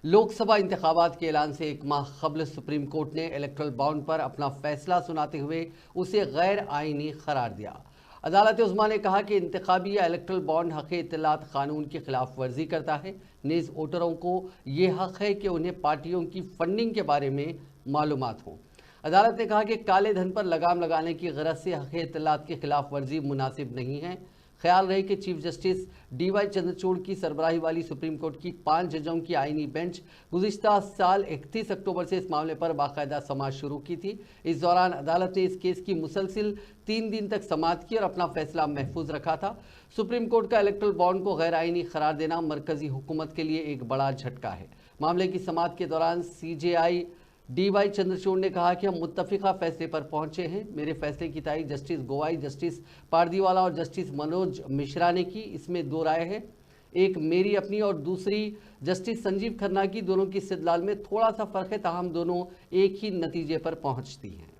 लोकसभा इंतखाबात के ऐलान से एक माह कबल सुप्रीम कोर्ट ने इलेक्ट्रल बॉन्ड पर अपना फैसला सुनाते हुए उसे गैर आईनी करार दिया। अदालत उज़्मा ने कहा कि इंतखाबी या इलेक्ट्रल बॉन्ड हक़ इत्तलात कानून की खिलाफ वर्जी करता है। नीज़ वोटरों को ये हक़ है कि उन्हें पार्टियों की फंडिंग के बारे में मालूमात हो। अदालत ने कहा कि काले धन पर लगाम लगाने की गरज से हक़ इत्तलात की खिलाफ वर्जी मुनासिब नहीं है। ख्याल रहे कि चीफ जस्टिस DY चंद्रचूड़ की सरबराही वाली सुप्रीम कोर्ट की 5 जजों की आईनी बेंच गुज़िश्ता साल 31 अक्टूबर से इस मामले पर बाकायदा समाअत शुरू की थी। इस दौरान अदालत ने इस केस की मुसलसिल 3 दिन तक समाअत की और अपना फैसला महफूज रखा था। सुप्रीम कोर्ट का इलेक्ट्रल बॉन्ड को गैर आईनी करार देना मरकजी हुकूमत के लिए एक बड़ा झटका है। मामले की समाअत के दौरान CJI DY चंद्रचूड़ ने कहा कि हम मुत्तफिका फैसले पर पहुंचे हैं। मेरे फैसले की तारीख जस्टिस गोवाई, जस्टिस पारदीवाला और जस्टिस मनोज मिश्रा ने की। इसमें 2 राय है, एक मेरी अपनी और दूसरी जस्टिस संजीव खन्ना की। दोनों की इस्तिदलाल में थोड़ा सा फ़र्क है, ताहम दोनों एक ही नतीजे पर पहुंचती हैं।